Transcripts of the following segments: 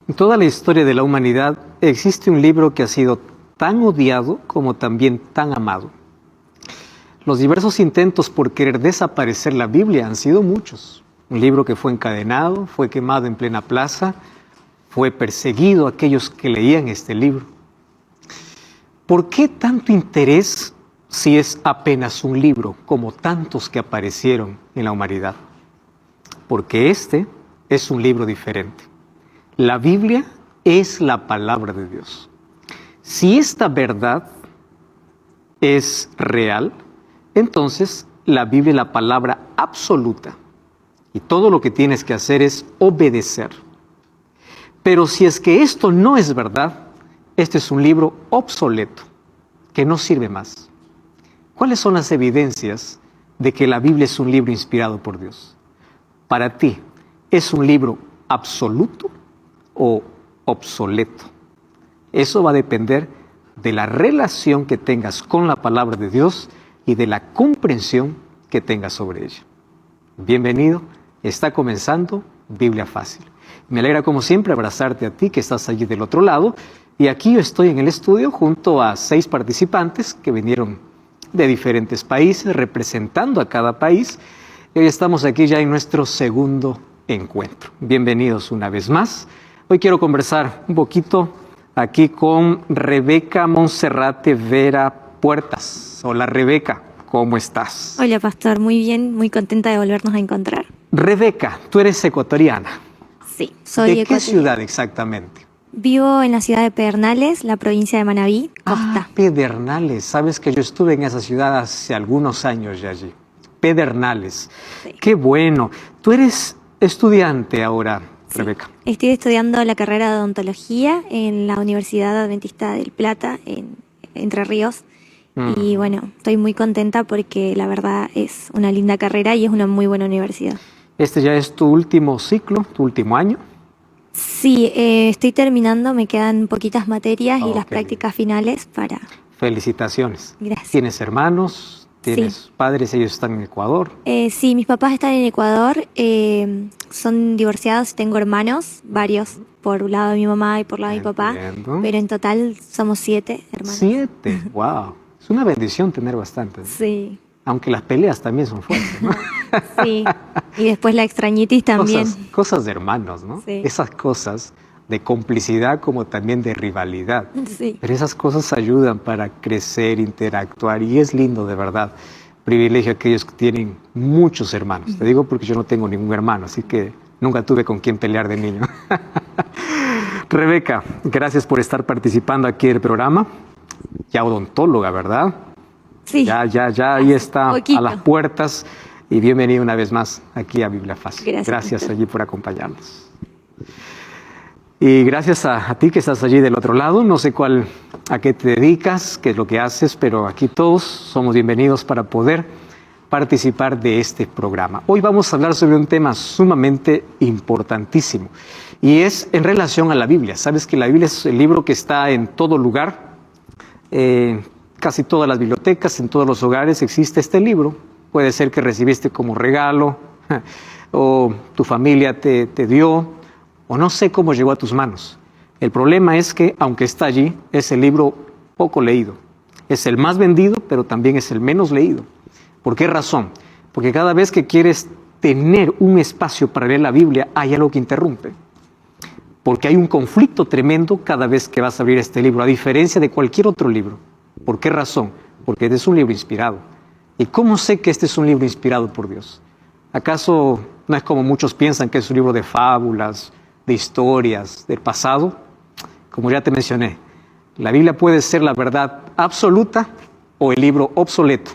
En toda la historia de la humanidad existe un libro que ha sido tan odiado como también tan amado. Los diversos intentos por querer desaparecer la Biblia han sido muchos. Un libro que fue encadenado, fue quemado en plena plaza, fue perseguido aquellos que leían este libro. ¿Por qué tanto interés si es apenas un libro, como tantos que aparecieron en la humanidad? Porque este es un libro diferente. La Biblia es la palabra de Dios. Si esta verdad es real, entonces la Biblia es la palabra absoluta. Y todo lo que tienes que hacer es obedecer. Pero si es que esto no es verdad, este es un libro obsoleto, que no sirve más. ¿Cuáles son las evidencias de que la Biblia es un libro inspirado por Dios? Para ti, ¿es un libro absoluto o obsoleto? Eso va a depender de la relación que tengas con la palabra de Dios y de la comprensión que tengas sobre ella. Bienvenido, está comenzando Biblia Fácil. Me alegra como siempre abrazarte a ti que estás allí del otro lado, y aquí yo estoy en el estudio junto a 6 participantes que vinieron de diferentes países representando a cada país, y hoy estamos aquí ya en nuestro segundo encuentro. Bienvenidos una vez más. Hoy quiero conversar un poquito aquí con Rebeca Monserrate Vera Puertas. Hola Rebeca, ¿cómo estás? Hola pastor, muy bien, muy contenta de volvernos a encontrar. Rebeca, tú eres ecuatoriana. Sí, soy ¿De qué ecuatoriana. ciudad exactamente? Vivo en la ciudad de Pedernales, la provincia de Manabí, Costa. Pedernales. Sabes que yo estuve en esa ciudad hace algunos años ya allí. Pedernales. Sí. Qué bueno. Tú eres estudiante ahora, Sí. Rebeca. Estoy estudiando la carrera de odontología en la Universidad Adventista del Plata, en Entre Ríos. Y bueno, estoy muy contenta porque la verdad es una linda carrera y es una muy buena universidad. Este ya es tu último ciclo, tu último año. Sí, estoy terminando, me quedan poquitas materias y las Ok. prácticas finales para... Felicitaciones. Gracias. ¿Tienes hermanos? ¿Tienes Sí. padres? ¿Ellos están en Ecuador? Sí, mis papás están en Ecuador, son divorciados, tengo hermanos, varios, por un lado de mi mamá y por lado de mi papá, Entiendo. pero en total somos 7 hermanos. 7. Wow. Es una bendición tener bastantes. Sí, Aunque las peleas también son fuertes, ¿no? sí, y después la extrañitis también. Cosas de hermanos, ¿no? Sí. Esas cosas de complicidad como también de rivalidad. Sí, Pero esas cosas ayudan para crecer, interactuar, y es lindo de verdad. Privilegio a aquellos que tienen muchos hermanos. Te digo porque yo no tengo ningún hermano, así que nunca tuve con quién pelear de niño. Rebeca, gracias por estar participando aquí en el programa. Ya odontóloga, ¿verdad? sí. Ya, ahí está Poquito. a las puertas. Y bienvenido una vez más aquí a Biblia Fácil. Gracias. Gracias allí por acompañarnos. Y gracias a ti que estás allí del otro lado. No sé a qué te dedicas, qué es lo que haces, pero aquí todos somos bienvenidos para poder participar de este programa. Hoy vamos a hablar sobre un tema sumamente importantísimo y es en relación a la Biblia. Sabes que la Biblia es el libro que está en todo lugar, casi todas las bibliotecas, en todos los hogares existe este libro. Puede ser que recibiste como regalo o tu familia te dio, o no sé cómo llegó a tus manos. El problema es que, aunque está allí, es el libro poco leído. Es el más vendido, pero también es el menos leído. ¿Por qué razón? Porque cada vez que quieres tener un espacio para leer la Biblia, hay algo que interrumpe. Porque hay un conflicto tremendo cada vez que vas a abrir este libro, a diferencia de cualquier otro libro. ¿Por qué razón? Porque este es un libro inspirado. ¿Y cómo sé que este es un libro inspirado por Dios? ¿Acaso no es como muchos piensan que es un libro de fábulas, de historias, del pasado? Como ya te mencioné, la Biblia puede ser la verdad absoluta o el libro obsoleto.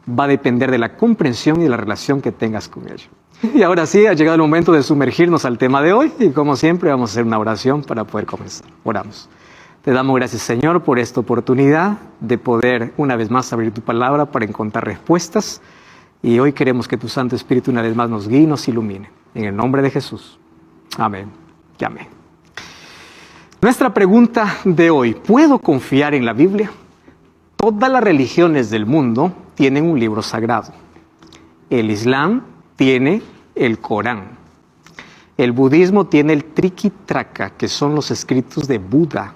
Va a depender de la comprensión y de la relación que tengas con ella. Y ahora sí, ha llegado el momento de sumergirnos al tema de hoy y como siempre vamos a hacer una oración para poder comenzar. Oramos. Te damos gracias, Señor, por esta oportunidad de poder una vez más abrir tu palabra para encontrar respuestas. Y hoy queremos que tu Santo Espíritu una vez más nos guíe y nos ilumine. En el nombre de Jesús. Amén y amén. Nuestra pregunta de hoy: ¿puedo confiar en la Biblia? Todas las religiones del mundo tienen un libro sagrado. El Islam tiene el Corán. El budismo tiene el Trikitraka, que son los escritos de Buda.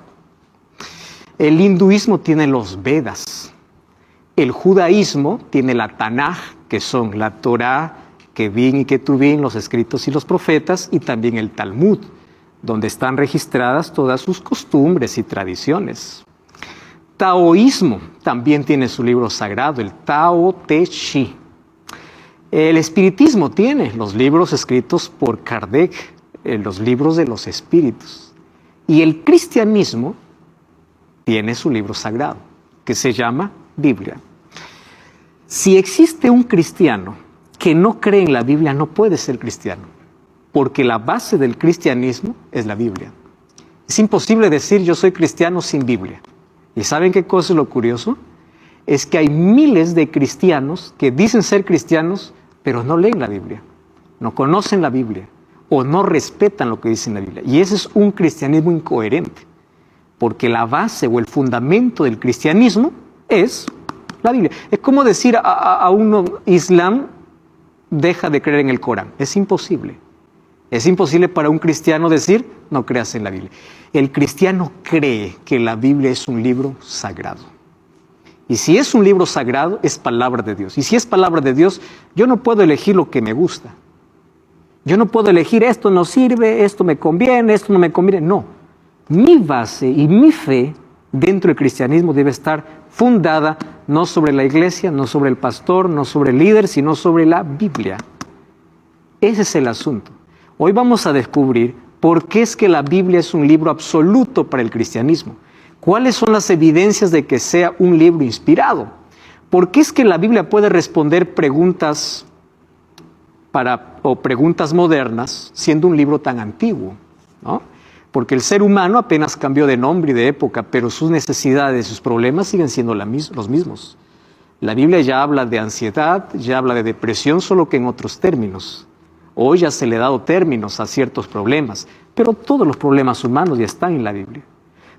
El hinduismo tiene los Vedas. El judaísmo tiene la Tanaj, que son la Torá, Kevin y Ketuvim, los escritos y los profetas, y también el Talmud, donde están registradas todas sus costumbres y tradiciones. Taoísmo también tiene su libro sagrado, el Tao Te Chi. El espiritismo tiene los libros escritos por Kardec, los libros de los espíritus. Y el cristianismo tiene su libro sagrado, que se llama Biblia. Si existe un cristiano que no cree en la Biblia, no puede ser cristiano, porque la base del cristianismo es la Biblia. Es imposible decir yo soy cristiano sin Biblia. ¿Y saben qué cosa es lo curioso? Es que hay miles de cristianos que dicen ser cristianos, pero no leen la Biblia, no conocen la Biblia o no respetan lo que dice en la Biblia. Y ese es un cristianismo incoherente, porque la base o el fundamento del cristianismo es la Biblia. Es como decir a uno, Islam deja de creer en el Corán. Es imposible. Es imposible para un cristiano decir, no creas en la Biblia. El cristiano cree que la Biblia es un libro sagrado. Y si es un libro sagrado, es palabra de Dios. Y si es palabra de Dios, yo no puedo elegir lo que me gusta. Yo no puedo elegir esto no sirve, esto me conviene, esto no me conviene. No. Mi base y mi fe dentro del cristianismo debe estar fundada no sobre la iglesia, no sobre el pastor, no sobre el líder, sino sobre la Biblia. Ese es el asunto. Hoy vamos a descubrir por qué es que la Biblia es un libro absoluto para el cristianismo. ¿Cuáles son las evidencias de que sea un libro inspirado? ¿Por qué es que la Biblia puede responder preguntas preguntas modernas siendo un libro tan antiguo, ¿no? Porque el ser humano apenas cambió de nombre y de época, pero sus necesidades, sus problemas siguen siendo los mismos. La Biblia ya habla de ansiedad, ya habla de depresión, solo que en otros términos. Hoy ya se le ha dado términos a ciertos problemas, pero todos los problemas humanos ya están en la Biblia.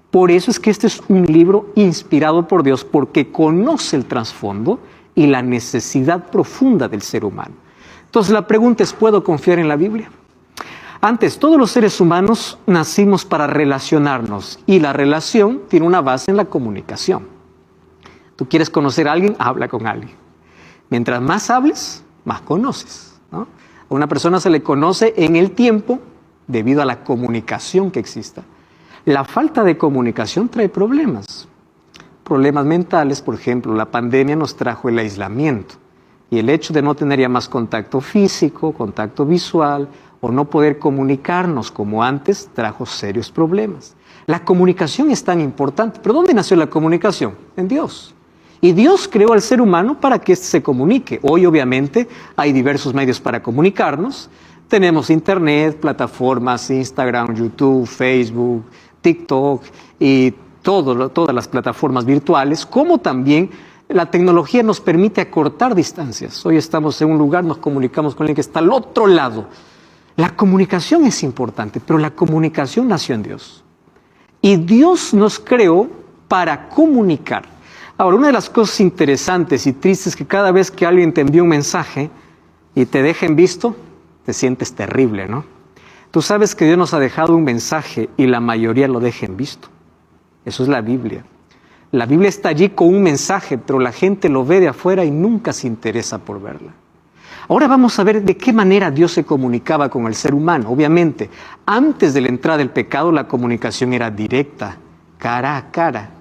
Por eso es que este es un libro inspirado por Dios, porque conoce el trasfondo y la necesidad profunda del ser humano. Entonces la pregunta es, ¿puedo confiar en la Biblia? Antes, todos los seres humanos nacimos para relacionarnos y la relación tiene una base en la comunicación. Tú quieres conocer a alguien, habla con alguien. Mientras más hables, más conoces, ¿no? A una persona se le conoce en el tiempo debido a la comunicación que exista. La falta de comunicación trae problemas. Problemas mentales, por ejemplo, la pandemia nos trajo el aislamiento. Y el hecho de no tener ya más contacto físico, contacto visual, o no poder comunicarnos como antes, trajo serios problemas. La comunicación es tan importante. ¿Pero dónde nació la comunicación? En Dios. Y Dios creó al ser humano para que éste se comunique. Hoy, obviamente, hay diversos medios para comunicarnos. Tenemos internet, plataformas, Instagram, YouTube, Facebook, TikTok y todas las plataformas virtuales, como también la tecnología nos permite acortar distancias. Hoy estamos en un lugar, nos comunicamos con alguien que está al otro lado. La comunicación es importante, pero la comunicación nació en Dios. Y Dios nos creó para comunicar. Ahora, una de las cosas interesantes y tristes es que cada vez que alguien te envía un mensaje y te deja en visto, te sientes terrible, ¿no? Tú sabes que Dios nos ha dejado un mensaje y la mayoría lo deja en visto. Eso es la Biblia. La Biblia está allí con un mensaje, pero la gente lo ve de afuera y nunca se interesa por verla. Ahora vamos a ver de qué manera Dios se comunicaba con el ser humano. Obviamente, antes de la entrada del pecado, la comunicación era directa, cara a cara.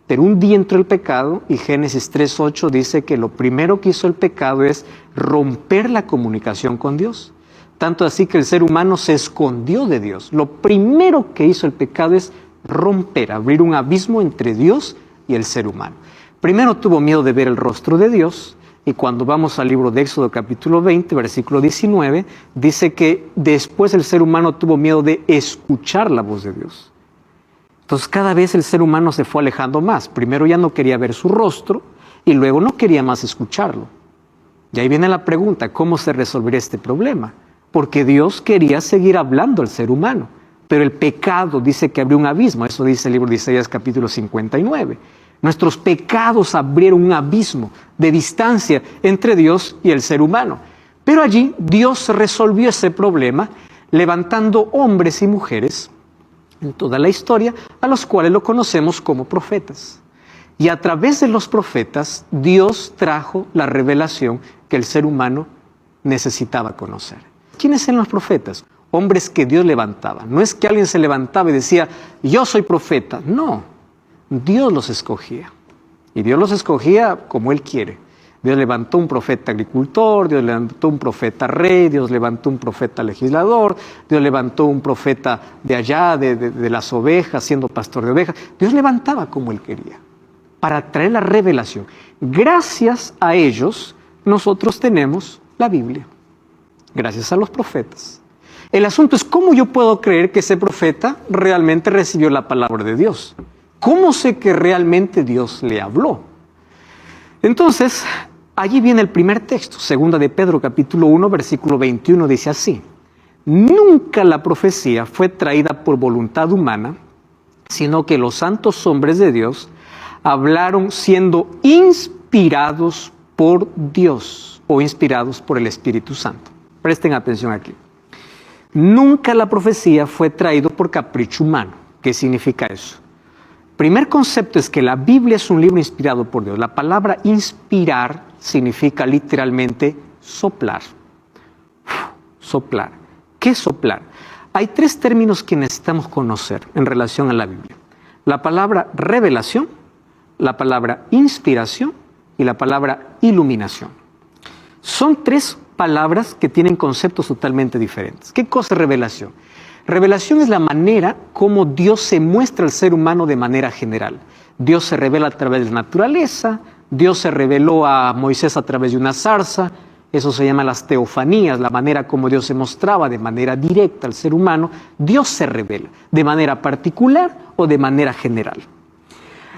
Pero un día entró el pecado y Génesis 3:8 dice que lo primero que hizo el pecado es romper la comunicación con Dios. Tanto así que el ser humano se escondió de Dios. Lo primero que hizo el pecado es romper, abrir un abismo entre Dios y el ser humano. Primero tuvo miedo de ver el rostro de Dios, y cuando vamos al libro de Éxodo capítulo 20, versículo 19, dice que después el ser humano tuvo miedo de escuchar la voz de Dios. Entonces cada vez el ser humano se fue alejando más. Primero ya no quería ver su rostro y luego no quería más escucharlo. Y ahí viene la pregunta, ¿cómo se resolvería este problema? Porque Dios quería seguir hablando al ser humano, pero el pecado dice que abrió un abismo. Eso dice el libro de Isaías capítulo 59. Nuestros pecados abrieron un abismo de distancia entre Dios y el ser humano. Pero allí Dios resolvió ese problema levantando hombres y mujeres en toda la historia, a los cuales lo conocemos como profetas. Y a través de los profetas, Dios trajo la revelación que el ser humano necesitaba conocer. ¿Quiénes eran los profetas? Hombres que Dios levantaba. No es que alguien se levantaba y decía, yo soy profeta. No, Dios los escogía. Y Dios los escogía como Él quiere. Dios levantó un profeta agricultor, Dios levantó un profeta rey, Dios levantó un profeta legislador, Dios levantó un profeta de allá, de las ovejas, siendo pastor de ovejas. Dios levantaba como Él quería, para traer la revelación. Gracias a ellos, nosotros tenemos la Biblia. Gracias a los profetas. El asunto es cómo yo puedo creer que ese profeta realmente recibió la palabra de Dios. ¿Cómo sé que realmente Dios le habló? Entonces, allí viene el primer texto, 2 de Pedro, capítulo 1, versículo 21, dice así: nunca la profecía fue traída por voluntad humana, sino que los santos hombres de Dios hablaron siendo inspirados por Dios o inspirados por el Espíritu Santo. Presten atención aquí. Nunca la profecía fue traída por capricho humano. ¿Qué significa eso? Primer concepto es que la Biblia es un libro inspirado por Dios. La palabra inspirar significa literalmente soplar. Soplar. ¿Qué es soplar? Hay tres términos que necesitamos conocer en relación a la Biblia. La palabra revelación, la palabra inspiración y la palabra iluminación. Son tres palabras que tienen conceptos totalmente diferentes. ¿Qué cosa es revelación? Revelación es la manera como Dios se muestra al ser humano de manera general. Dios se revela a través de la naturaleza, Dios se reveló a Moisés a través de una zarza, eso se llama las teofanías, la manera como Dios se mostraba de manera directa al ser humano. Dios se revela de manera particular o de manera general.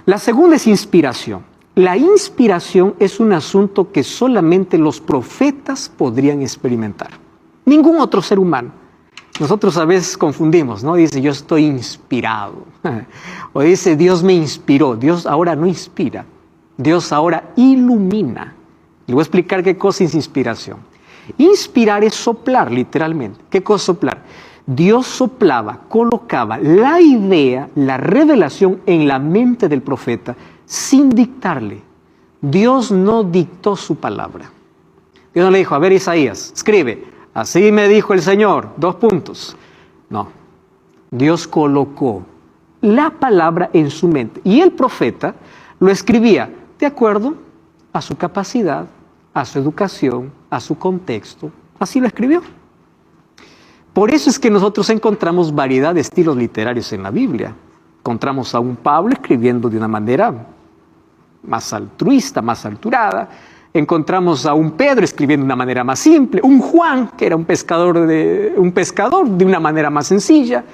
La segunda es inspiración. La inspiración es un asunto que solamente los profetas podrían experimentar. Ningún otro ser humano. Nosotros a veces confundimos, ¿no? Dice, yo estoy inspirado. O dice, Dios me inspiró. Dios ahora no inspira. Dios ahora ilumina. Le voy a explicar qué cosa es inspiración. Inspirar es soplar, literalmente. ¿Qué cosa es soplar? Dios soplaba, colocaba la idea, la revelación en la mente del profeta sin dictarle. Dios no dictó su palabra. Dios no le dijo, a ver, Isaías, escribe. Así me dijo el Señor, : No, Dios colocó la palabra en su mente y el profeta lo escribía de acuerdo a su capacidad, a su educación, a su contexto. Así lo escribió. Por eso es que nosotros encontramos variedad de estilos literarios en la Biblia. Encontramos a un Pablo escribiendo de una manera más altruista, más alturada. Encontramos a un Pedro escribiendo de una manera más simple, un Juan, que era un pescador de una manera más sencilla,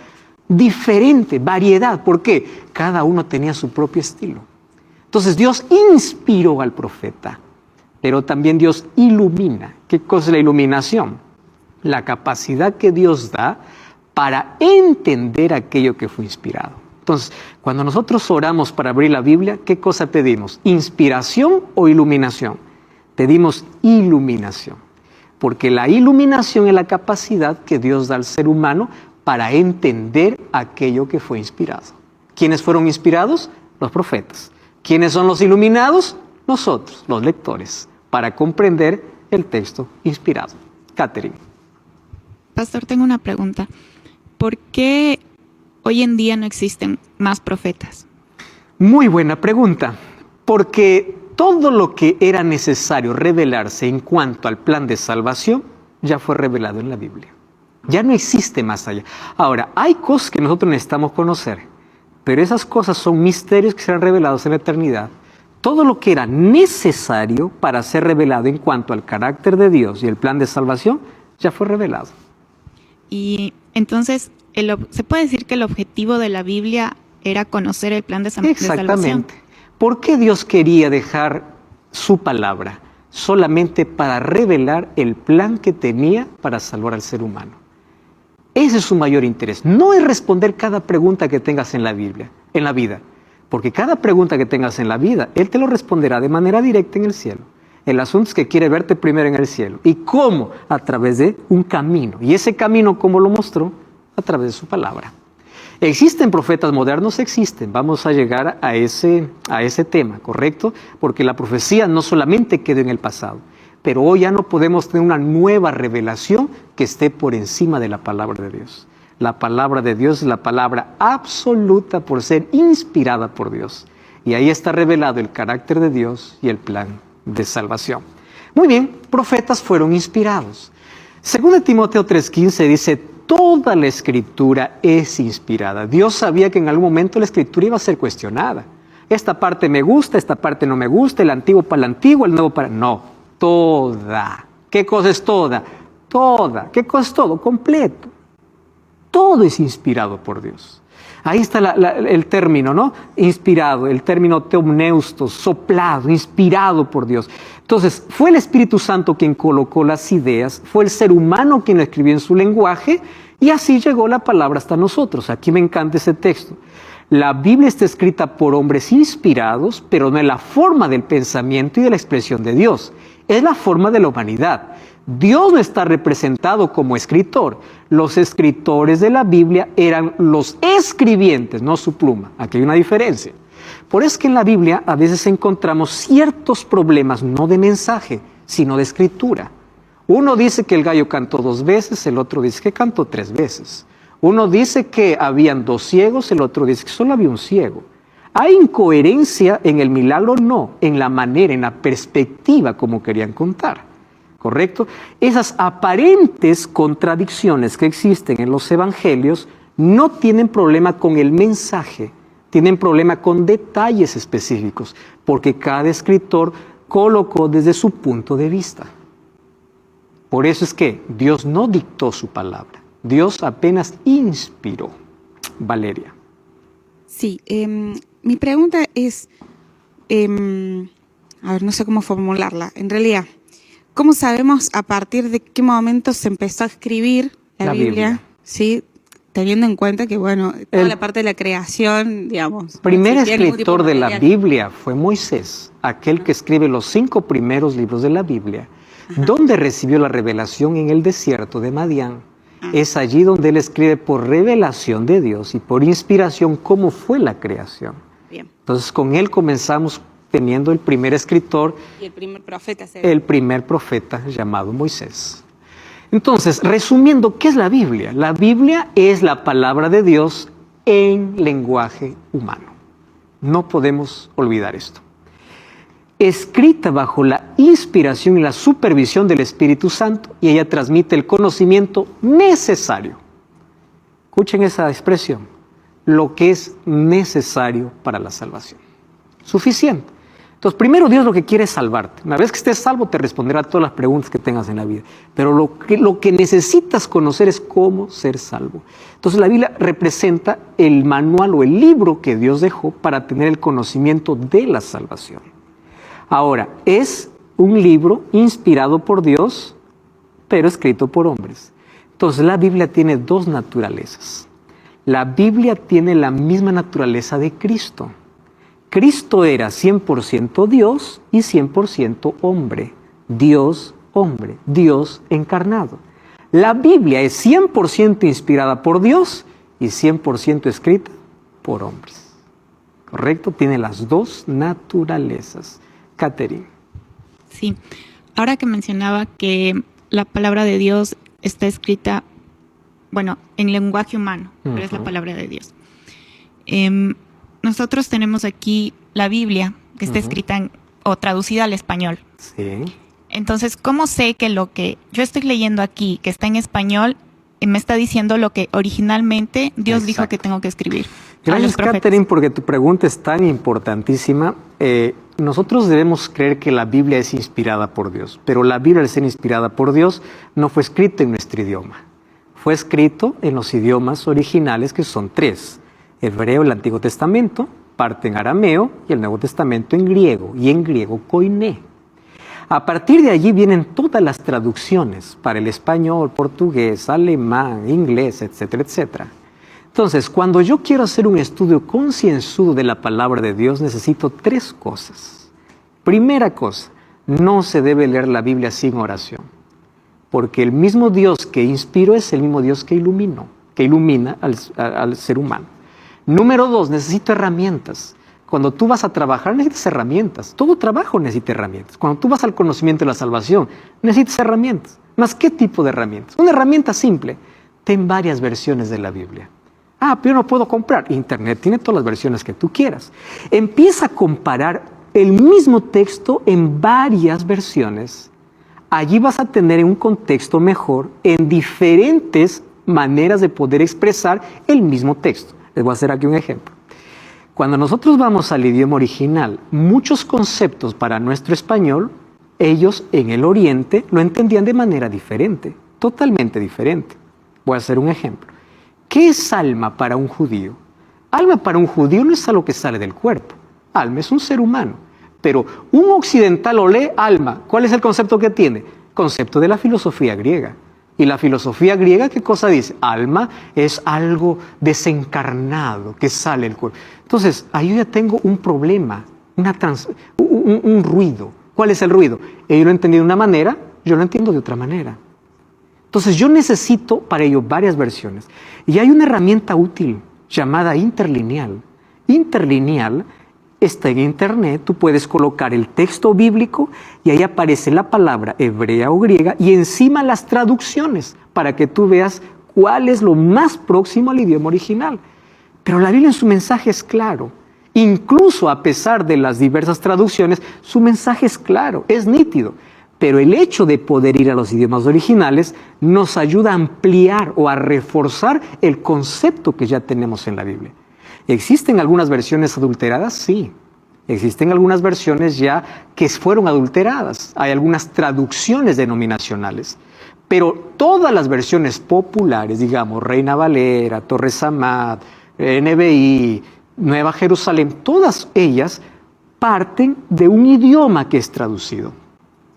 diferente, variedad. ¿Por qué? Cada uno tenía su propio estilo. Entonces Dios inspiró al profeta, pero también Dios ilumina. ¿Qué cosa es la iluminación? La capacidad que Dios da para entender aquello que fue inspirado. Entonces, cuando nosotros oramos para abrir la Biblia, ¿qué cosa pedimos? ¿Inspiración o iluminación? Pedimos iluminación, porque la iluminación es la capacidad que Dios da al ser humano para entender aquello que fue inspirado. ¿Quiénes fueron inspirados? Los profetas. ¿Quiénes son los iluminados? Nosotros, los lectores, para comprender el texto inspirado. Catherine. Pastor, tengo una pregunta. ¿Por qué hoy en día no existen más profetas? Muy buena pregunta, porque todo lo que era necesario revelarse en cuanto al plan de salvación ya fue revelado en la Biblia. Ya no existe más allá. Ahora, hay cosas que nosotros necesitamos conocer, pero esas cosas son misterios que serán revelados en la eternidad. Todo lo que era necesario para ser revelado en cuanto al carácter de Dios y el plan de salvación ya fue revelado. Y entonces, ¿se puede decir que el objetivo de la Biblia era conocer el plan de salvación? Exactamente. ¿Por qué Dios quería dejar su palabra? Solamente para revelar el plan que tenía para salvar al ser humano. Ese es su mayor interés. No es responder cada pregunta que tengas en la Biblia, en la vida. Porque cada pregunta que tengas en la vida, Él te lo responderá de manera directa en el cielo. El asunto es que quiere verte primero en el cielo. ¿Y cómo? A través de un camino. Y ese camino, ¿cómo lo mostró? A través de su palabra. ¿Existen profetas modernos? Existen. Vamos a llegar a ese tema, ¿correcto? Porque la profecía no solamente quedó en el pasado, pero hoy ya no podemos tener una nueva revelación que esté por encima de la palabra de Dios. La palabra de Dios es la palabra absoluta por ser inspirada por Dios. Y ahí está revelado el carácter de Dios y el plan de salvación. Muy bien, profetas fueron inspirados. Según Timoteo 3:15 dice, toda la escritura es inspirada. Dios sabía que en algún momento la escritura iba a ser cuestionada. Esta parte me gusta, esta parte no me gusta, el antiguo para el antiguo, el nuevo para... No, toda. ¿Qué cosa es toda? Toda. ¿Qué cosa es todo? Completo. Todo es inspirado por Dios. Ahí está el término, ¿no? Inspirado, el término teomneustos, soplado, inspirado por Dios. Entonces, fue el Espíritu Santo quien colocó las ideas, fue el ser humano quien lo escribió en su lenguaje, y así llegó la palabra hasta nosotros. Aquí me encanta ese texto. La Biblia está escrita por hombres inspirados, pero no es la forma del pensamiento y de la expresión de Dios. Es la forma de la humanidad. Dios no está representado como escritor. Los escritores de la Biblia eran los escribientes, no su pluma. Aquí hay una diferencia. Por eso es que en la Biblia a veces encontramos ciertos problemas, no de mensaje, sino de escritura. Uno dice que el gallo cantó 2 veces, el otro dice que cantó 3 veces. Uno dice que habían 2 ciegos, el otro dice que solo había un ciego. ¿Hay incoherencia en el milagro? No, en la manera, en la perspectiva como querían contar. ¿Correcto? Esas aparentes contradicciones que existen en los evangelios no tienen problema con el mensaje, tienen problema con detalles específicos, porque cada escritor colocó desde su punto de vista. Por eso es que Dios no dictó su palabra, Dios apenas inspiró. Valeria. Sí, mi pregunta es, no sé cómo formularla, en realidad. ¿Cómo sabemos a partir de qué momento se empezó a escribir la Biblia? Sí, teniendo en cuenta que, bueno, toda la parte de la creación, digamos. El primer escritor de la Biblia fue Moisés, aquel que escribe los 5 primeros libros de la Biblia, donde recibió la revelación en el desierto de Madián. Es allí donde él escribe por revelación de Dios y por inspiración cómo fue la creación. Bien. Entonces, con él comenzamos teniendo el primer escritor, y el primer profeta, el primer profeta llamado Moisés. Entonces, resumiendo, ¿qué es la Biblia? La Biblia es la palabra de Dios en lenguaje humano. No podemos olvidar esto. Escrita bajo la inspiración y la supervisión del Espíritu Santo, y ella transmite el conocimiento necesario. Escuchen esa expresión, lo que es necesario para la salvación. Suficiente. Entonces, primero Dios lo que quiere es salvarte. Una vez que estés salvo, te responderá a todas las preguntas que tengas en la vida. Pero lo que necesitas conocer es cómo ser salvo. Entonces, la Biblia representa el manual o el libro que Dios dejó para tener el conocimiento de la salvación. Ahora, es un libro inspirado por Dios, pero escrito por hombres. Entonces, la Biblia tiene 2 naturalezas. La Biblia tiene la misma naturaleza de Cristo. Cristo era 100% Dios y 100% hombre. Dios, hombre, Dios encarnado. La Biblia es 100% inspirada por Dios y 100% escrita por hombres. ¿Correcto? Tiene las 2 naturalezas. Catherine. Sí. Ahora que mencionaba que la palabra de Dios está escrita, bueno, en lenguaje humano, pero es la palabra de Dios. Nosotros tenemos aquí la Biblia, que está escrita o traducida al español. Sí. Entonces, ¿cómo sé que lo que yo estoy leyendo aquí, que está en español, me está diciendo lo que originalmente Dios dijo que tengo que escribir? Gracias, Catherine, porque tu pregunta es tan importantísima. Nosotros debemos creer que la Biblia es inspirada por Dios, pero la Biblia, al ser inspirada por Dios, no fue escrita en nuestro idioma. Fue escrito en los idiomas originales, que son 3. Hebreo, el Antiguo Testamento, parte en arameo, y el Nuevo Testamento en griego, y en griego koiné. A partir de allí vienen todas las traducciones para el español, portugués, alemán, inglés, etcétera, etcétera. Entonces, cuando yo quiero hacer un estudio concienzudo de la palabra de Dios, necesito 3 cosas. Primera cosa, no se debe leer la Biblia sin oración, porque el mismo Dios que inspiró es el mismo Dios que ilumina al ser humano. Número 2, necesito herramientas. Cuando tú vas a trabajar necesitas herramientas. Todo trabajo necesita herramientas. Cuando tú vas al conocimiento de la salvación necesitas herramientas. ¿Más qué tipo de herramientas? Una herramienta simple. Ten varias versiones de la Biblia. Pero yo no puedo comprar. Internet tiene todas las versiones que tú quieras. Empieza a comparar el mismo texto en varias versiones. Allí vas a tener un contexto mejor en diferentes maneras de poder expresar el mismo texto. Les voy a hacer aquí un ejemplo. Cuando nosotros vamos al idioma original, muchos conceptos para nuestro español, ellos en el Oriente lo entendían de manera diferente, totalmente diferente. Voy a hacer un ejemplo. ¿Qué es alma para un judío? Alma para un judío no es algo que sale del cuerpo. Alma es un ser humano. Pero un occidental lo lee alma. ¿Cuál es el concepto que tiene? Concepto de la filosofía griega. Y la filosofía griega, ¿qué cosa dice? Alma es algo desencarnado que sale del cuerpo. Entonces, ahí yo ya tengo un problema, un ruido. ¿Cuál es el ruido? Ellos lo entendí de una manera, yo lo entiendo de otra manera. Entonces, yo necesito para ello varias versiones. Y hay una herramienta útil llamada interlineal. Interlineal está en internet, tú puedes colocar el texto bíblico y ahí aparece la palabra hebrea o griega y encima las traducciones para que tú veas cuál es lo más próximo al idioma original. Pero la Biblia en su mensaje es claro. Incluso a pesar de las diversas traducciones, su mensaje es claro, es nítido. Pero el hecho de poder ir a los idiomas originales nos ayuda a ampliar o a reforzar el concepto que ya tenemos en la Biblia. ¿Existen algunas versiones adulteradas? Sí. Existen algunas versiones ya que fueron adulteradas. Hay algunas traducciones denominacionales. Pero todas las versiones populares, digamos, Reina Valera, Torres Amat, NBI, Nueva Jerusalén, todas ellas parten de un idioma que es traducido.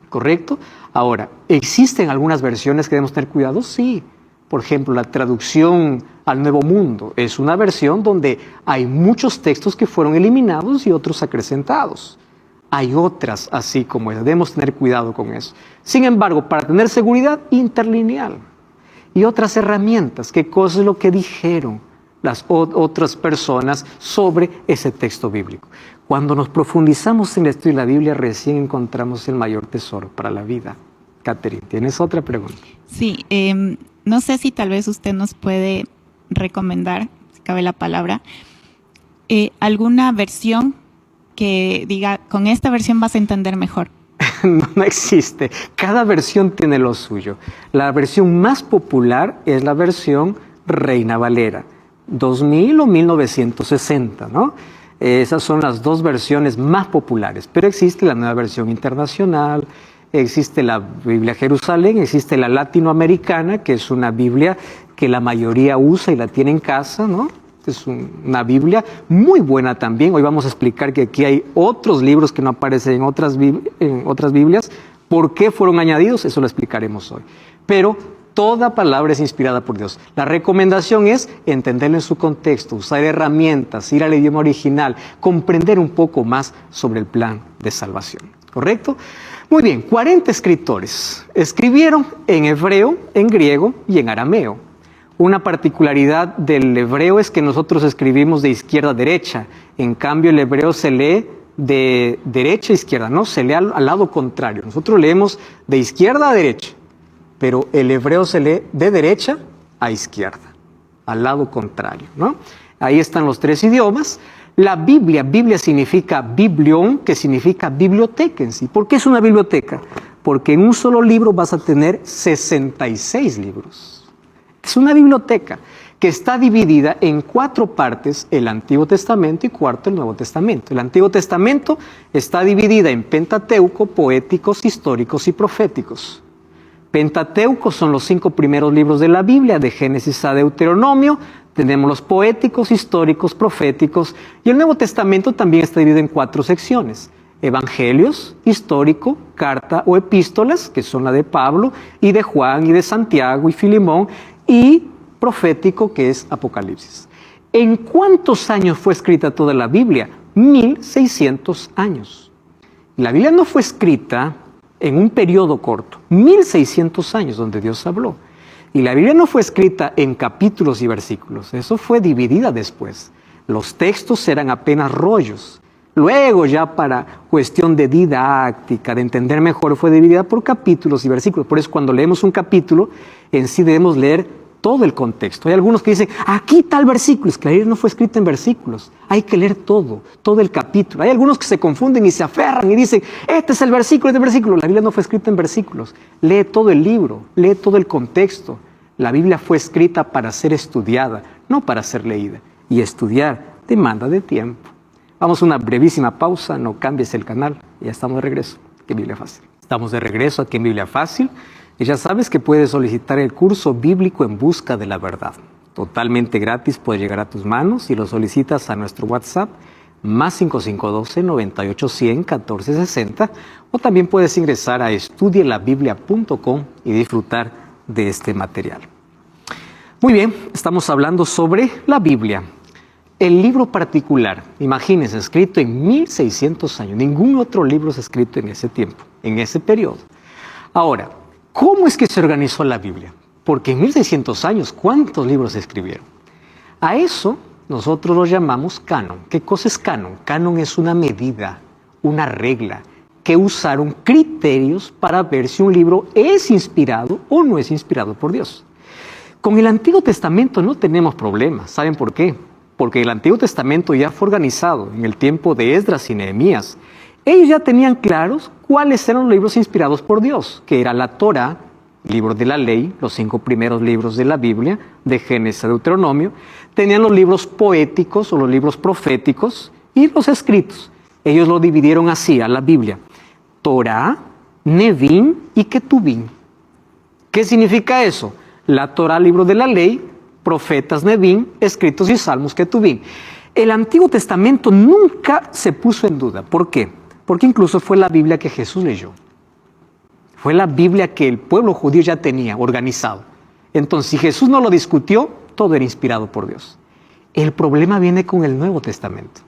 ¿Correcto? Ahora, ¿existen algunas versiones que debemos tener cuidado? Sí. Por ejemplo, la traducción al Nuevo Mundo es una versión donde hay muchos textos que fueron eliminados y otros acrecentados. Hay otras así como esa, debemos tener cuidado con eso. Sin embargo, para tener seguridad, interlineal. Y otras herramientas, ¿qué cosa es lo que dijeron las otras personas sobre ese texto bíblico? Cuando nos profundizamos en el estudio de la Biblia, recién encontramos el mayor tesoro para la vida. Catherine, ¿tienes otra pregunta? Sí, no sé si tal vez usted nos puede recomendar, si cabe la palabra, alguna versión que diga, con esta versión vas a entender mejor. No existe. Cada versión tiene lo suyo. La versión más popular es la versión Reina Valera, 2000 o 1960, ¿no? Esas son las dos versiones más populares, pero existe la nueva versión internacional, existe la Biblia Jerusalén, existe la latinoamericana, que es una Biblia que la mayoría usa y la tiene en casa, ¿no? Es una Biblia muy buena también. Hoy vamos a explicar que aquí hay otros libros que no aparecen en otras Biblias. ¿Por qué fueron añadidos? Eso lo explicaremos hoy. Pero toda palabra es inspirada por Dios. La recomendación es entenderlo en su contexto, usar herramientas, ir al idioma original, comprender un poco más sobre el plan de salvación. ¿Correcto? Muy bien, 40 escritores escribieron en hebreo, en griego y en arameo. Una particularidad del hebreo es que nosotros escribimos de izquierda a derecha. En cambio, el hebreo se lee de derecha a izquierda, no, se lee al lado contrario. Nosotros leemos de izquierda a derecha, pero el hebreo se lee de derecha a izquierda, al lado contrario, ¿no? Ahí están los tres idiomas. La Biblia significa biblión, que significa biblioteca en sí. ¿Por qué es una biblioteca? Porque en un solo libro vas a tener 66 libros. Es una biblioteca que está dividida en 4 partes, el Antiguo Testamento y cuarto el Nuevo Testamento. El Antiguo Testamento está dividida en Pentateuco, poéticos, históricos y proféticos. Pentateuco son los 5 primeros libros de la Biblia, de Génesis a Deuteronomio. Tenemos los poéticos, históricos, proféticos, y el Nuevo Testamento también está dividido en 4 secciones. Evangelios, histórico, carta o epístolas, que son la de Pablo, y de Juan, y de Santiago, y Filemón, y profético, que es Apocalipsis. ¿En cuántos años fue escrita toda la Biblia? 1600 años. La Biblia no fue escrita en un periodo corto, 1600 años donde Dios habló. Y la Biblia no fue escrita en capítulos y versículos, eso fue dividida después. Los textos eran apenas rollos. Luego ya para cuestión de didáctica, de entender mejor, fue dividida por capítulos y versículos. Por eso cuando leemos un capítulo, en sí debemos leer todo el contexto. Hay algunos que dicen, aquí tal versículo, es que la Biblia no fue escrita en versículos. Hay que leer todo el capítulo. Hay algunos que se confunden y se aferran y dicen, este es el versículo, este es el versículo. La Biblia no fue escrita en versículos. Lee todo el libro, lee todo el contexto. La Biblia fue escrita para ser estudiada, no para ser leída. Y estudiar demanda de tiempo. Vamos a una brevísima pausa, no cambies el canal. Ya estamos de regreso aquí en Biblia Fácil. Estamos de regreso aquí en Biblia Fácil. Y ya sabes que puedes solicitar el curso bíblico en busca de la verdad. Totalmente gratis, puede llegar a tus manos y lo solicitas a nuestro WhatsApp más 5512-9810-1460 o también puedes ingresar a estudielabiblia.com y disfrutar de este material. Muy bien, estamos hablando sobre la Biblia. El libro particular, imagínense, escrito en 1600 años. Ningún otro libro es escrito en ese tiempo, en ese periodo. Ahora, ¿cómo es que se organizó la Biblia? Porque en 1600 años, ¿cuántos libros se escribieron? A eso nosotros lo llamamos canon. ¿Qué cosa es canon? Canon es una medida, una regla, que usaron criterios para ver si un libro es inspirado o no es inspirado por Dios. Con el Antiguo Testamento no tenemos problemas. ¿Saben por qué? Porque el Antiguo Testamento ya fue organizado en el tiempo de Esdras y Nehemías. Ellos ya tenían claros cuáles eran los libros inspirados por Dios, que era la Torá, libro de la ley, los 5 primeros libros de la Biblia, de Génesis a Deuteronomio. Tenían los libros poéticos o los libros proféticos y los escritos. Ellos lo dividieron así a la Biblia: Torá, Nevim y Ketuvim. ¿Qué significa eso? La Torá, libro de la ley, profetas, Nevim, escritos y salmos, Ketuvim. El Antiguo Testamento nunca se puso en duda. ¿Por qué? Porque incluso fue la Biblia que Jesús leyó. Fue la Biblia que el pueblo judío ya tenía organizado. Entonces, si Jesús no lo discutió, todo era inspirado por Dios. El problema viene con el Nuevo Testamento.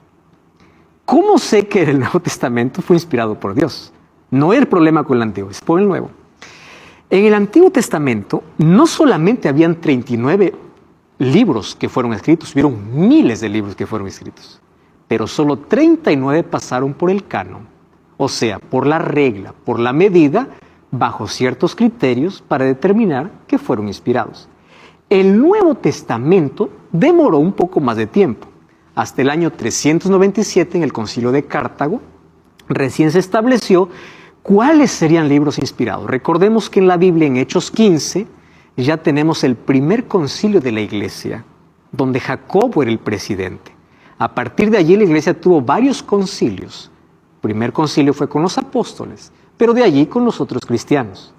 ¿Cómo sé que el Nuevo Testamento fue inspirado por Dios? No es el problema con el Antiguo, es por el Nuevo. En el Antiguo Testamento no solamente habían 39 libros que fueron escritos, hubieron miles de libros que fueron escritos, pero solo 39 pasaron por el canon, o sea, por la regla, por la medida, bajo ciertos criterios para determinar que fueron inspirados. El Nuevo Testamento demoró un poco más de tiempo. Hasta el año 397, en el Concilio de Cartago, recién se estableció cuáles serían libros inspirados. Recordemos que en la Biblia, en Hechos 15, ya tenemos el primer concilio de la iglesia, donde Jacobo era el presidente. A partir de allí la iglesia tuvo varios concilios. El primer concilio fue con los apóstoles, pero de allí con los otros cristianos.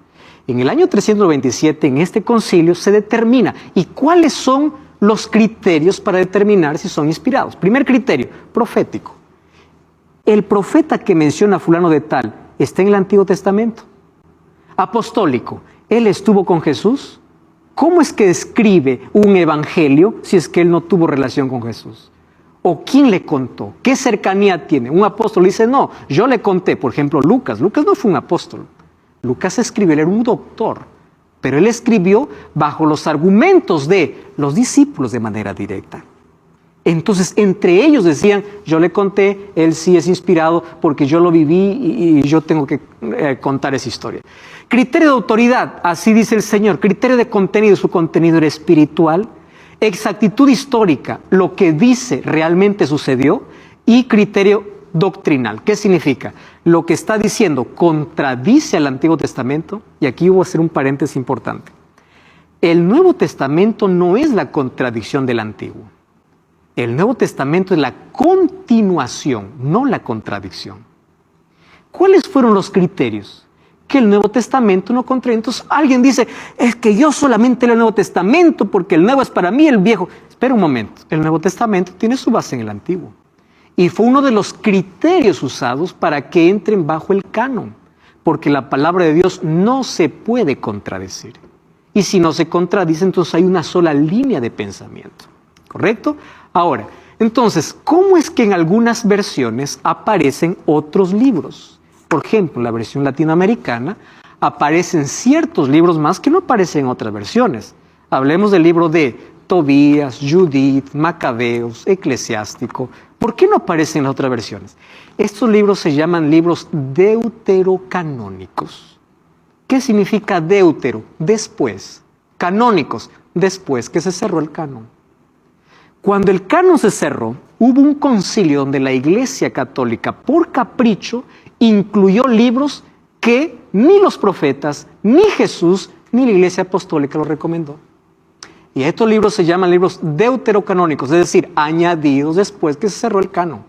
En el año 397, en este concilio, se determina y cuáles son los criterios para determinar si son inspirados. Primer criterio, profético. El profeta que menciona a fulano de tal está en el Antiguo Testamento. Apostólico, ¿él estuvo con Jesús? ¿Cómo es que escribe un evangelio si es que él no tuvo relación con Jesús? ¿O quién le contó? ¿Qué cercanía tiene? Un apóstol dice, no, yo le conté. Por ejemplo, Lucas. Lucas no fue un apóstol. Lucas escribió, él era un doctor. Pero él escribió bajo los argumentos de los discípulos de manera directa. Entonces, entre ellos decían, yo le conté, él sí es inspirado porque yo lo viví y yo tengo que contar esa historia. Criterio de autoridad, así dice el Señor. Criterio de contenido, su contenido era espiritual. Exactitud histórica, lo que dice realmente sucedió. Y criterio doctrinal, ¿qué significa? Lo que está diciendo contradice al Antiguo Testamento. Y aquí voy a hacer un paréntesis importante. El Nuevo Testamento no es la contradicción del Antiguo. El Nuevo Testamento es la continuación, no la contradicción. ¿Cuáles fueron los criterios? Que el Nuevo Testamento no contradice. Entonces alguien dice, es que yo solamente leo el Nuevo Testamento porque el Nuevo es para mí el Viejo. Espera un momento, el Nuevo Testamento tiene su base en el Antiguo. Y fue uno de los criterios usados para que entren bajo el canon. Porque la palabra de Dios no se puede contradecir. Y si no se contradice, entonces hay una sola línea de pensamiento. ¿Correcto? Ahora, entonces, ¿cómo es que en algunas versiones aparecen otros libros? Por ejemplo, en la versión latinoamericana aparecen ciertos libros más que no aparecen en otras versiones. Hablemos del libro de Tobías, Judith, Macabeos, Eclesiástico. ¿Por qué no aparecen en las otras versiones? Estos libros se llaman libros deuterocanónicos. ¿Qué significa deutero? Después. Canónicos, después que se cerró el canon. Cuando el canon se cerró, hubo un concilio donde la Iglesia Católica, por capricho, incluyó libros que ni los profetas, ni Jesús, ni la Iglesia Apostólica los recomendó. Y estos libros se llaman libros deuterocanónicos, es decir, añadidos después que se cerró el canon.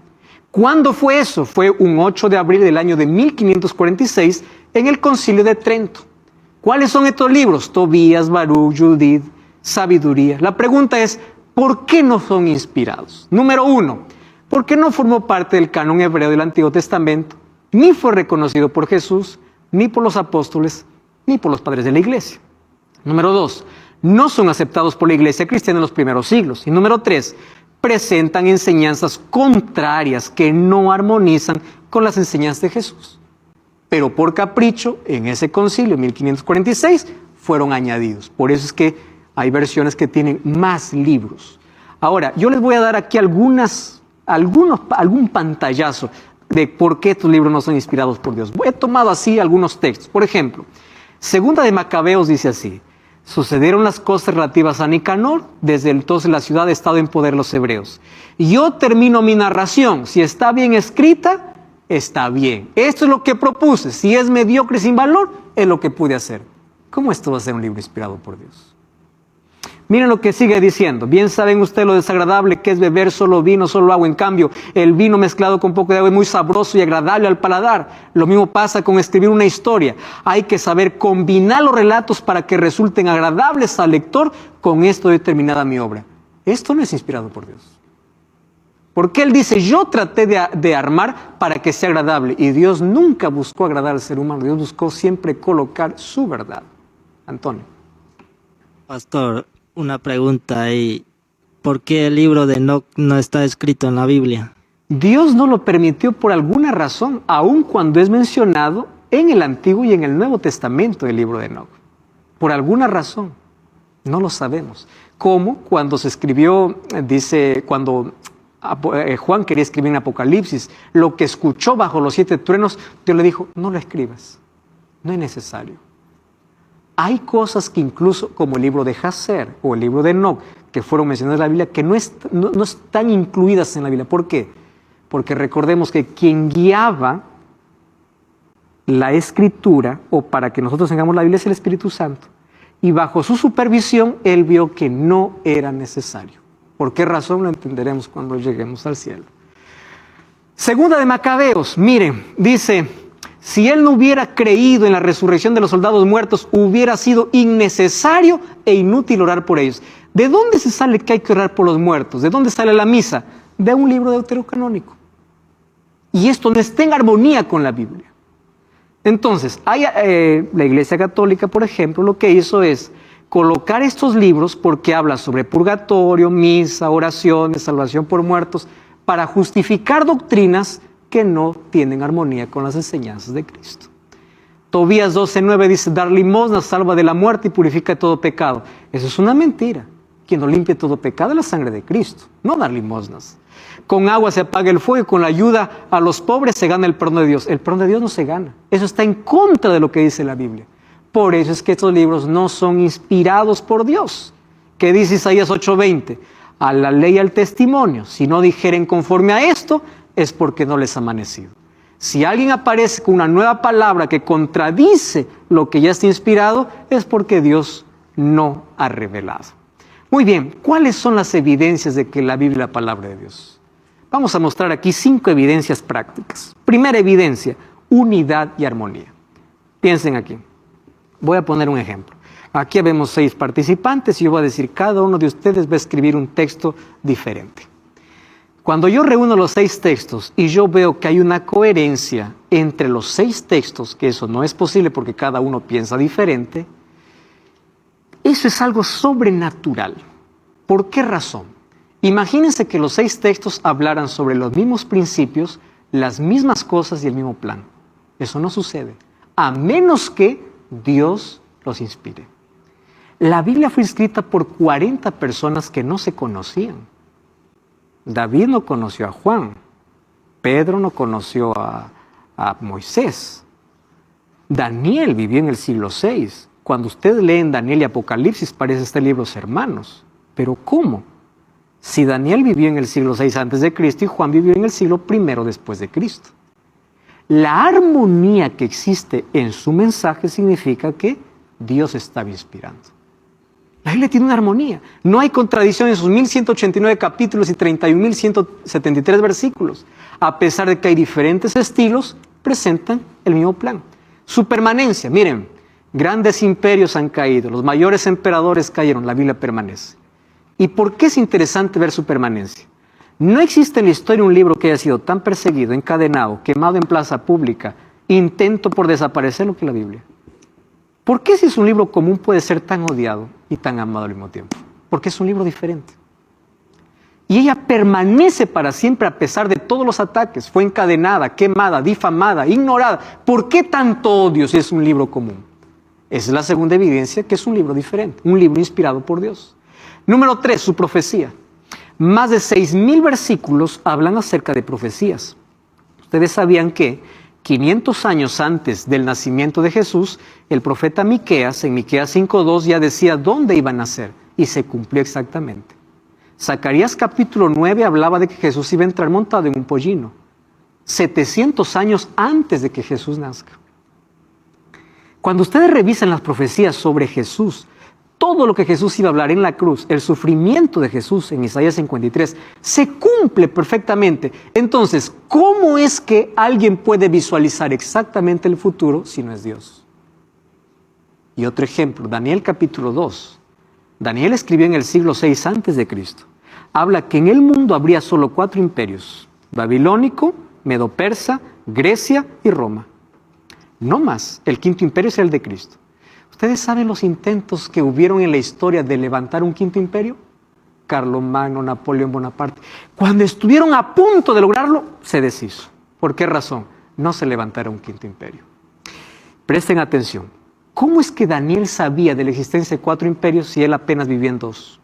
¿Cuándo fue eso? Fue un 8 de abril del año de 1546 en el Concilio de Trento. ¿Cuáles son estos libros? Tobías, Baruch, Judith, Sabiduría. La pregunta es, ¿por qué no son inspirados? Número 1, porque no formó parte del canon hebreo del Antiguo Testamento, ni fue reconocido por Jesús, ni por los apóstoles, ni por los padres de la Iglesia. Número 2, no son aceptados por la Iglesia cristiana en los primeros siglos. Y número 3, presentan enseñanzas contrarias que no armonizan con las enseñanzas de Jesús. Pero por capricho, en ese concilio, 1546, fueron añadidos. Por eso es que hay versiones que tienen más libros. Ahora, yo les voy a dar aquí algún pantallazo de por qué estos libros no son inspirados por Dios. He tomado así algunos textos. Por ejemplo, Segunda de Macabeos dice así: sucedieron las cosas relativas a Nicanor, desde entonces la ciudad ha estado en poder de los hebreos. Yo termino mi narración, si está bien escrita, está bien. Esto es lo que propuse, si es mediocre sin valor, es lo que pude hacer. ¿Cómo esto va a ser un libro inspirado por Dios? Miren lo que sigue diciendo: bien saben ustedes lo desagradable que es beber solo vino, solo agua. En cambio, el vino mezclado con poco de agua es muy sabroso y agradable al paladar. Lo mismo pasa con escribir una historia. Hay que saber combinar los relatos para que resulten agradables al lector. Con esto he terminada mi obra. Esto no es inspirado por Dios. Porque Él dice, yo traté de armar para que sea agradable. Y Dios nunca buscó agradar al ser humano. Dios buscó siempre colocar su verdad. Antonio. Pastor, una pregunta ahí. ¿Por qué el libro de Enoc no está escrito en la Biblia? Dios no lo permitió por alguna razón, aun cuando es mencionado en el Antiguo y en el Nuevo Testamento el libro de Enoc. Por alguna razón. No lo sabemos. Como cuando se escribió, dice, cuando Juan quería escribir en Apocalipsis, lo que escuchó bajo los 7 truenos, Dios le dijo, no lo escribas. No es necesario. Hay cosas que incluso, como el libro de Jacer o el libro de Enoc, que fueron mencionadas en la Biblia, que no están incluidas en la Biblia. ¿Por qué? Porque recordemos que quien guiaba la Escritura, o para que nosotros tengamos la Biblia, es el Espíritu Santo. Y bajo su supervisión, Él vio que no era necesario. ¿Por qué razón? Lo entenderemos cuando lleguemos al cielo. Segunda de Macabeos, miren, dice: si él no hubiera creído en la resurrección de los soldados muertos, hubiera sido innecesario e inútil orar por ellos. ¿De dónde se sale que hay que orar por los muertos? ¿De dónde sale la misa? De un libro deuterocanónico. Y esto no está en armonía con la Biblia. Entonces, la Iglesia Católica, por ejemplo, lo que hizo es colocar estos libros porque habla sobre purgatorio, misa, oraciones, salvación por muertos, para justificar doctrinas que no tienen armonía con las enseñanzas de Cristo. Tobías 12:9 dice: dar limosna salva de la muerte y purifica de todo pecado. Eso es una mentira. Quien no limpia todo pecado es la sangre de Cristo, no dar limosnas. Con agua se apaga el fuego y con la ayuda a los pobres se gana el perdón de Dios. El perdón de Dios no se gana. Eso está en contra de lo que dice la Biblia. Por eso es que estos libros no son inspirados por Dios. ¿Qué dice Isaías 8:20? A la ley y al testimonio, si no dijeren conforme a esto, es porque no les ha amanecido. Si alguien aparece con una nueva palabra que contradice lo que ya está inspirado, es porque Dios no ha revelado. Muy bien, ¿cuáles son las evidencias de que la Biblia es la palabra de Dios? Vamos a mostrar aquí 5 evidencias prácticas. Primera evidencia: unidad y armonía. Piensen aquí. Voy a poner un ejemplo. Aquí vemos 6 participantes y yo voy a decir, cada uno de ustedes va a escribir un texto diferente. Cuando yo reúno los 6 textos y yo veo que hay una coherencia entre los 6 textos, que eso no es posible porque cada uno piensa diferente, eso es algo sobrenatural. ¿Por qué razón? Imagínense que los 6 textos hablaran sobre los mismos principios, las mismas cosas y el mismo plan. Eso no sucede, a menos que Dios los inspire. La Biblia fue escrita por 40 personas que no se conocían. David no conoció a Juan, Pedro no conoció a Moisés, Daniel vivió en el siglo VI. Cuando usted lee en Daniel y Apocalipsis parece este libros hermanos. ¿Pero cómo? Si Daniel vivió en el siglo VI antes de Cristo y Juan vivió en el siglo I después de Cristo. La armonía que existe en su mensaje significa que Dios estaba inspirando. La Biblia tiene una armonía. No hay contradicción en sus 1189 capítulos y 31.173 versículos. A pesar de que hay diferentes estilos, presentan el mismo plan. Su permanencia, miren, grandes imperios han caído, los mayores emperadores cayeron, la Biblia permanece. ¿Y por qué es interesante ver su permanencia? No existe en la historia un libro que haya sido tan perseguido, encadenado, quemado en plaza pública, intento por desaparecerlo que la Biblia. ¿Por qué si es un libro común puede ser tan odiado y tan amado al mismo tiempo? Porque es un libro diferente. Y ella permanece para siempre a pesar de todos los ataques. Fue encadenada, quemada, difamada, ignorada. ¿Por qué tanto odio si es un libro común? Esa es la segunda evidencia que es un libro diferente, un libro inspirado por Dios. Número 3, su profecía. Más de 6.000 versículos hablan acerca de profecías. Ustedes sabían que 500 años antes del nacimiento de Jesús, el profeta Miqueas, en Miqueas 5:2, ya decía dónde iba a nacer, y se cumplió exactamente. Zacarías capítulo 9 hablaba de que Jesús iba a entrar montado en un pollino, 700 años antes de que Jesús nazca. Cuando ustedes revisan las profecías sobre Jesús, todo lo que Jesús iba a hablar en la cruz, el sufrimiento de Jesús en Isaías 53, se cumple perfectamente. Entonces, ¿cómo es que alguien puede visualizar exactamente el futuro si no es Dios? Y otro ejemplo, Daniel capítulo 2. Daniel escribió en el siglo VI antes de Cristo. Habla que en el mundo habría solo 4 imperios: babilónico, medo-persa, Grecia y Roma. No más, el 5.º imperio es el de Cristo. ¿Ustedes saben los intentos que hubieron en la historia de levantar un 5.º imperio? Carlomagno, Napoleón Bonaparte. Cuando estuvieron a punto de lograrlo, se deshizo. ¿Por qué razón? No se levantara un 5.º imperio. Presten atención. ¿Cómo es que Daniel sabía de la existencia de 4 imperios si él apenas vivía en 2?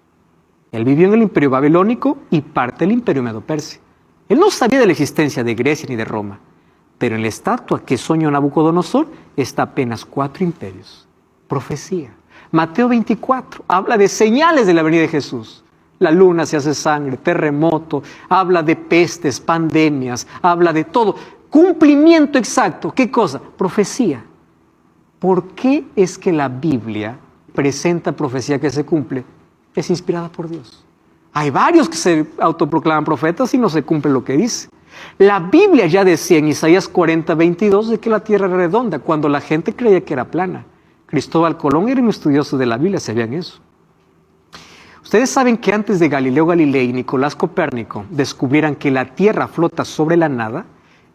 Él vivió en el imperio babilónico y parte del imperio medo-persa. Él no sabía de la existencia de Grecia ni de Roma, pero en la estatua que soñó Nabucodonosor está apenas 4 imperios. Profecía. Mateo 24 habla de señales de la venida de Jesús. La luna se hace sangre, terremoto, habla de pestes, pandemias, habla de todo. Cumplimiento exacto. ¿Qué cosa? Profecía. ¿Por qué es que la Biblia presenta profecía que se cumple? Es inspirada por Dios. Hay varios que se autoproclaman profetas y no se cumple lo que dice. La Biblia ya decía en Isaías 40:22 de que la tierra era redonda, cuando la gente creía que era plana. Cristóbal Colón era un estudioso de la Biblia, sabían eso. Ustedes saben que antes de Galileo Galilei y Nicolás Copérnico descubrieran que la tierra flota sobre la nada,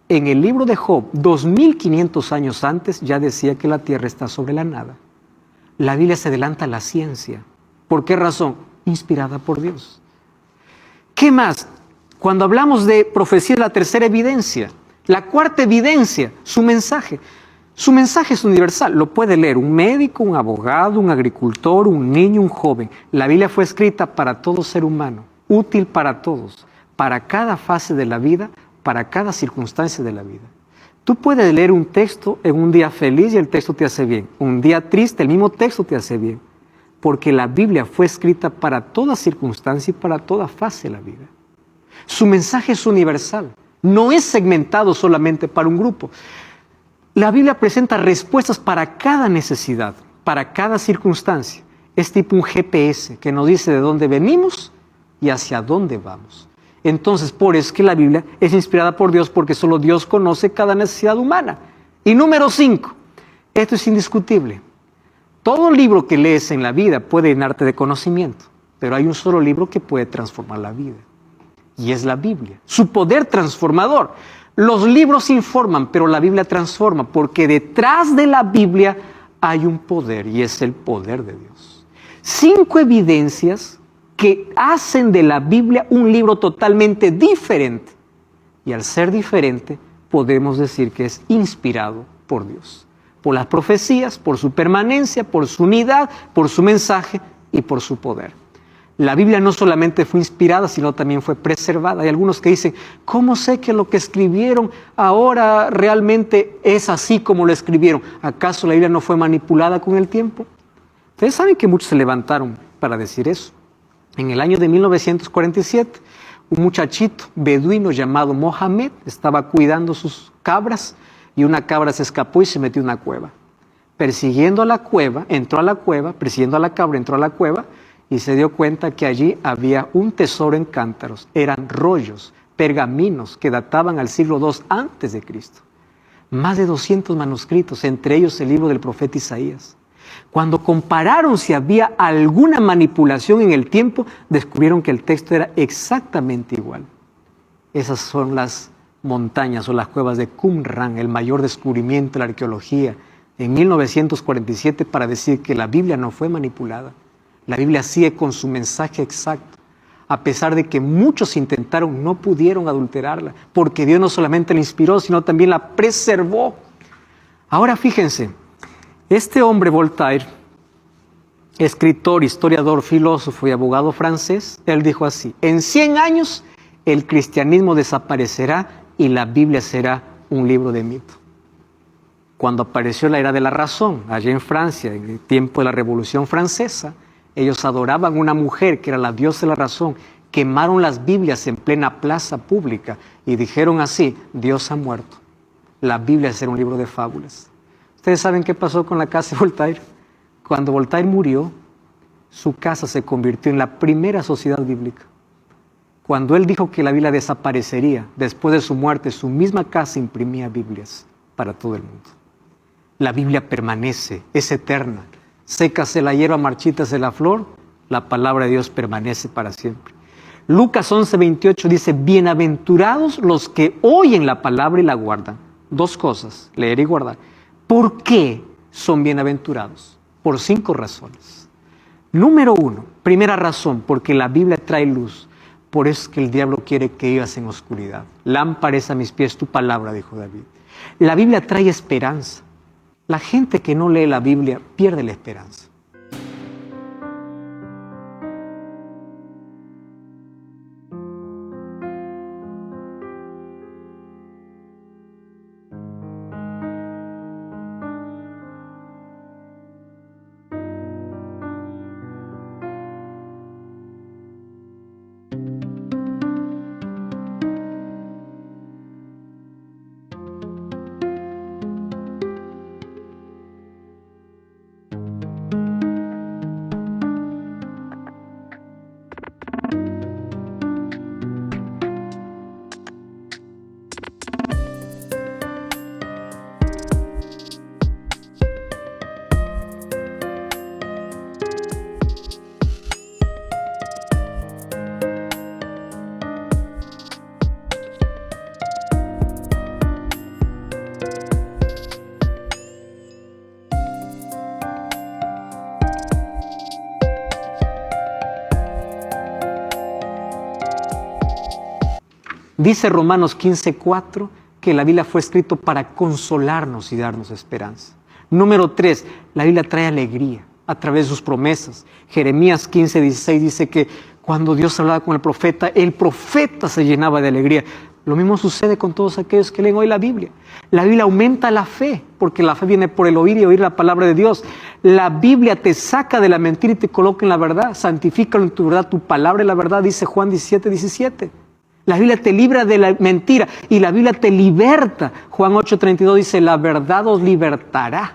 en el libro de Job, 2500 años antes, ya decía que la tierra está sobre la nada. La Biblia se adelanta a la ciencia. ¿Por qué razón? Inspirada por Dios. ¿Qué más? Cuando hablamos de profecía es la tercera evidencia. La cuarta evidencia, su mensaje. Su mensaje es universal. Lo puede leer un médico, un abogado, un agricultor, un niño, un joven. La Biblia fue escrita para todo ser humano, útil para todos, para cada fase de la vida, para cada circunstancia de la vida. Tú puedes leer un texto en un día feliz y el texto te hace bien. Un día triste, el mismo texto te hace bien. Porque la Biblia fue escrita para toda circunstancia y para toda fase de la vida. Su mensaje es universal. No es segmentado solamente para un grupo. La Biblia presenta respuestas para cada necesidad, para cada circunstancia. Es tipo un GPS que nos dice de dónde venimos y hacia dónde vamos. Entonces, por eso es que la Biblia es inspirada por Dios, porque solo Dios conoce cada necesidad humana. Y número 5, esto es indiscutible. Todo libro que lees en la vida puede llenarte de conocimiento, pero hay un solo libro que puede transformar la vida, y es la Biblia. Su poder transformador. Los libros informan, pero la Biblia transforma, porque detrás de la Biblia hay un poder, y es el poder de Dios. 5 evidencias que hacen de la Biblia un libro totalmente diferente. Y al ser diferente, podemos decir que es inspirado por Dios. Por las profecías, por su permanencia, por su unidad, por su mensaje y por su poder. La Biblia no solamente fue inspirada, sino también fue preservada. Hay algunos que dicen, ¿cómo sé que lo que escribieron ahora realmente es así como lo escribieron? ¿Acaso la Biblia no fue manipulada con el tiempo? Ustedes saben que muchos se levantaron para decir eso. En el año de 1947, un muchachito beduino llamado Mohamed estaba cuidando sus cabras y una cabra se escapó y se metió en una cueva. Persiguiendo a la cueva, entró a la cueva, persiguiendo a la cabra, entró a la cueva y se dio cuenta que allí había un tesoro en cántaros. Eran rollos, pergaminos que databan al siglo II antes de Cristo. Más de 200 manuscritos, entre ellos el libro del profeta Isaías. Cuando compararon si había alguna manipulación en el tiempo, descubrieron que el texto era exactamente igual. Esas son las montañas o las cuevas de Qumran, el mayor descubrimiento de la arqueología en 1947 para decir que la Biblia no fue manipulada. La Biblia sigue con su mensaje exacto. A pesar de que muchos intentaron, no pudieron adulterarla, porque Dios no solamente la inspiró, sino también la preservó. Ahora fíjense, este hombre Voltaire, escritor, historiador, filósofo y abogado francés, él dijo así: en 100 años el cristianismo desaparecerá y la Biblia será un libro de mito. Cuando apareció la era de la razón, allá en Francia, en el tiempo de la Revolución Francesa, ellos adoraban a una mujer que era la diosa de la razón, quemaron las Biblias en plena plaza pública y dijeron así: Dios ha muerto, la Biblia será un libro de fábulas. ¿Ustedes saben qué pasó con la casa de Voltaire? Cuando Voltaire murió, su casa se convirtió en la primera sociedad bíblica. Cuando él dijo que la Biblia desaparecería, después de su muerte, su misma casa imprimía Biblias para todo el mundo. La Biblia permanece, es eterna. Sécase la hierba, marchítase la flor, la palabra de Dios permanece para siempre. Lucas 11:28 dice: bienaventurados los que oyen la palabra y la guardan. Dos cosas, leer y guardar. ¿Por qué son bienaventurados? Por 5 razones. Número 1, primera razón, porque la Biblia trae luz. Por eso es que el diablo quiere que vivas en oscuridad. Lámpara es a mis pies tu palabra, dijo David. La Biblia trae esperanza. La gente que no lee la Biblia pierde la esperanza. Dice Romanos 15:4 que la Biblia fue escrita para consolarnos y darnos esperanza. Número 3, la Biblia trae alegría a través de sus promesas. Jeremías 15:16 dice que cuando Dios hablaba con el profeta se llenaba de alegría. Lo mismo sucede con todos aquellos que leen hoy la Biblia. La Biblia aumenta la fe, porque la fe viene por el oír y oír la palabra de Dios. La Biblia te saca de la mentira y te coloca en la verdad. Santifícalo en tu verdad, tu palabra es la verdad, dice Juan 17:17. La Biblia te libra de la mentira y la Biblia te liberta. Juan 8:32 dice: la verdad os libertará.